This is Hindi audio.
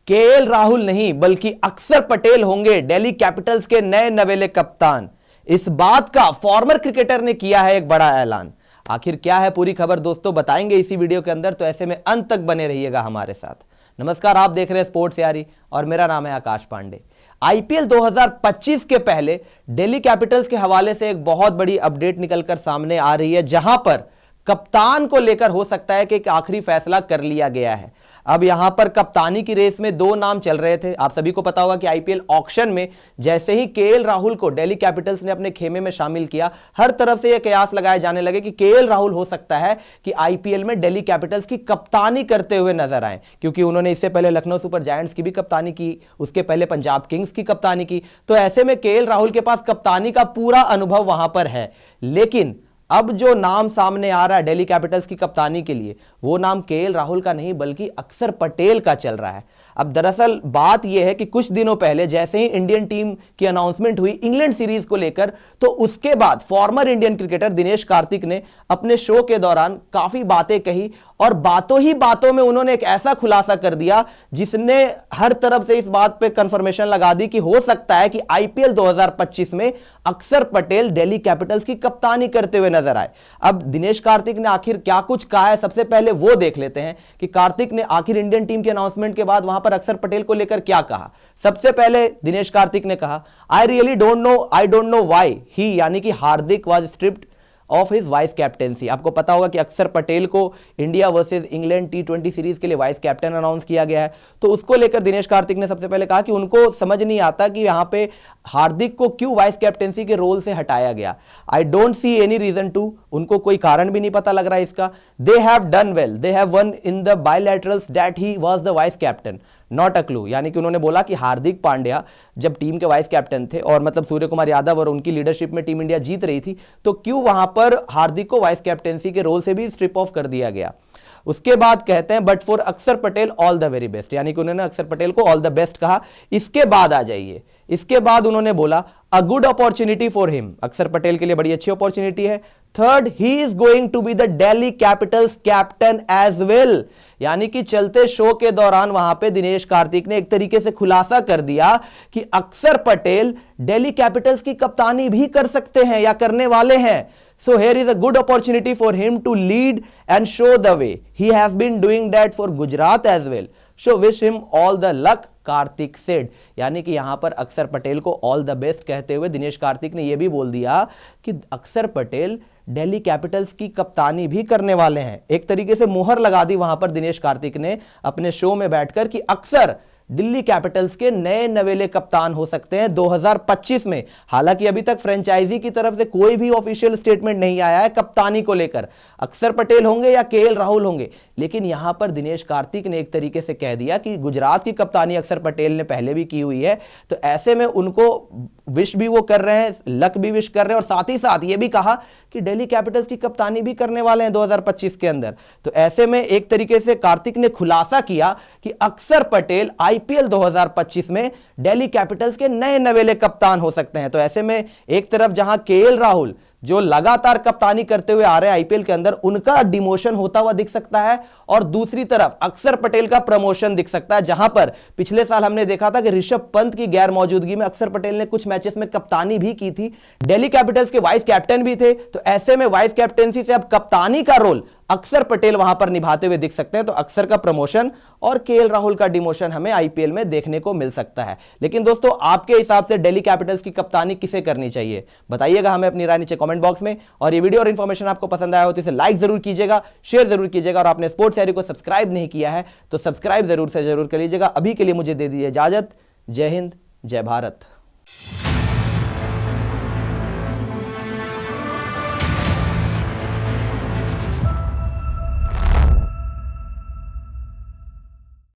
केएल राहुल नहीं बल्कि अक्षर पटेल होंगे दिल्ली कैपिटल्स के नए नवेले कप्तान। इस बात का फॉर्मर क्रिकेटर ने किया है एक बड़ा ऐलान। आखिर क्या है पूरी खबर दोस्तों, बताएंगे इसी वीडियो के अंदर, तो ऐसे में अंत तक बने रहिएगा हमारे साथ। नमस्कार, आप देख रहे हैं स्पोर्ट्स यारी और मेरा नाम है आकाश पांडे। आईपीएल 2025 के पहले दिल्ली कैपिटल्स के हवाले से एक बहुत बड़ी अपडेट निकलकर सामने आ रही है, जहां पर कप्तान को लेकर हो सकता है कि एक आखिरी फैसला कर लिया गया है। अब यहां पर कप्तानी की रेस में दो नाम चल रहे थे। आप सभी को पता होगा कि आईपीएल ऑक्शन में जैसे ही केएल राहुल को दिल्ली कैपिटल्स ने अपने खेमे में शामिल किया, हर तरफ से यह कयास लगाए जाने लगे कि केएल राहुल हो सकता है कि आईपीएल में दिल्ली कैपिटल्स की कप्तानी करते हुए नजर आए, क्योंकि उन्होंने इससे पहले लखनऊ सुपर जायंट्स की भी कप्तानी की, उसके पहले पंजाब किंग्स की कप्तानी की। तो ऐसे में केएल राहुल के पास कप्तानी का पूरा अनुभव वहां पर है। लेकिन अब जो नाम सामने आ रहा है दिल्ली कैपिटल्स की कप्तानी के लिए, वो नाम केएल राहुल का नहीं बल्कि अक्षर पटेल का चल रहा है। अब दरअसल बात यह है कि कुछ दिनों पहले जैसे ही इंडियन टीम की अनाउंसमेंट हुई इंग्लैंड सीरीज को लेकर, तो उसके बाद former Indian cricketer Dinesh Karthik ने अपने शो के दौरान काफी बातें कही और बातों ही बातों में उन्होंने एक ऐसा खुलासा कर दिया जिसने हर तरफ से इस बात पे कंफर्मेशन लगा दी कि हो सकता है कि आईपीएल 2025 में अक्षर पटेल दिल्ली कैपिटल्स की कप्तानी करते हुए नजर आए। अब दिनेश कार्तिक ने आखिर क्या कुछ कहा है, सबसे पहले वो देख लेते हैं कि कार्तिक ने आखिर इंडियन टीम के अनाउंसमेंट के बाद वहां पर अक्षर पटेल को लेकर क्या कहा। सबसे पहले दिनेश कार्तिक ने कहा, I really don't know why he, यानी कि Hardik was stripped off his vice captaincy. आपको पता होगा कि अक्षर पटेल को इंडिया वर्सेस इंग्लैंड टी20 सीरीज के लिए वाइस कैप्टन अनाउंस किया गया है। तो उसको लेकर दिनेश कार्तिक ने सबसे पहले कहा कि उनको समझ नहीं आता कि यहां पे हार्दिक को क्यों वाइस कैप्टेंसी के रोल से हटाया गया। I don't see any reason to, उनको कोई कारण भी नहीं पता लग रहा है इसका। They have done well, they have one in the bilaterals that he was the vice captain, not a clue. यानी कि उन्होंने बोला कि हार्दिक पांड्या जब टीम के वाइस कैप्टन थे और मतलब सूर्य कुमार यादव और उनकी लीडरशिप में टीम इंडिया जीत रही थी, तो क्यों वहां पर हार्दिक को वाइस कैप्टेंसी के रोल से भी स्ट्रिप ऑफ कर दिया गया। उसके बाद कहते हैं बट फॉर अक्षर Patel all the very best, यानी कि उन्होंने अक्षर पटेल को ऑल द बेस्ट कहा। इसके बाद आ जाइए, इसके बाद उन्होंने बोला a good opportunity for him, Akshar Patel के लिए बड़ी अच्छी अपॉर्चुनिटी है। थर्ड, ही is going to be the Delhi capitals captain as well, यानी कि चलते शो के दौरान वहां पे दिनेश कार्तिक ने एक तरीके से खुलासा कर दिया कि अक्षर पटेल दिल्ली कैपिटल्स की कप्तानी भी कर सकते हैं या करने वाले हैं। So here is a good opportunity for him to lead and show the way. He has been doing that for Gujarat as well. So wish him all the luck, Kartik said. यानी कि यहां पर अक्षर पटेल को ऑल द बेस्ट कहते हुए दिनेश कार्तिक ने यह भी बोल दिया कि अक्षर पटेल दिल्ली कैपिटल्स की कप्तानी भी करने वाले हैं। एक तरीके से मुहर लगा दी वहां पर दिनेश कार्तिक ने अपने शो में बैठकर कि अक्षर दिल्ली कैपिटल्स के नए नवेले कप्तान हो सकते हैं 2025 में। हालांकि अभी तक फ्रेंचाइजी की तरफ से कोई भी ऑफिशियल स्टेटमेंट नहीं आया है कप्तानी को लेकर, अक्षर पटेल होंगे या केएल राहुल होंगे। लेकिन यहां पर दिनेश कार्तिक ने एक तरीके से कह दिया कि गुजरात की कप्तानी अक्षर पटेल ने पहले भी की हुई है, तो ऐसे में उनको विश भी वो कर रहे हैं, लक भी विश कर रहे हैं और साथ ही साथ ये भी कहा कि दिल्ली कैपिटल्स की कप्तानी भी करने वाले हैं 2025 के अंदर। तो ऐसे में एक तरीके से कार्तिक ने खुलासा किया कि अक्षर पटेल आईपीएल 2025 में दिल्ली कैपिटल्स के नए नवेले कप्तान हो सकते हैं। तो ऐसे में एक तरफ जहां केएल राहुल जो लगातार कप्तानी करते हुए आ रहे हैं आईपीएल के अंदर, उनका डिमोशन होता हुआ दिख सकता है और दूसरी तरफ अक्षर पटेल का प्रमोशन दिख सकता है, जहां पर पिछले साल हमने देखा था कि ऋषभ पंत की गैर मौजूदगी में अक्षर पटेल ने कुछ मैचेस में कप्तानी भी की थी, दिल्ली कैपिटल्स के वाइस कैप्टन भी थे। तो ऐसे में वाइस कैप्टेंसी से अब कप्तानी का रोल अक्षर पटेल वहां पर निभाते हुए दिख सकते हैं। तो अक्षर का प्रमोशन और केएल राहुल का डिमोशन हमें आईपीएल में देखने को मिल सकता है। लेकिन दोस्तों, आपके हिसाब से दिल्ली कैपिटल्स की कप्तानी किसे करनी चाहिए, बताइएगा हमें अपनी राय नीचे कमेंट बॉक्स में। और ये वीडियो और इन्फॉर्मेशन आपको पसंद आया हो तो इसे लाइक जरूर कीजिएगा, शेयर जरूर कीजिएगा और आपने स्पोर्ट्स यारी को सब्सक्राइब नहीं किया है तो सब्सक्राइब जरूर से जरूर कर लीजिएगा। अभी के लिए मुझे दे दीजिए इजाजत। जय हिंद, जय भारत।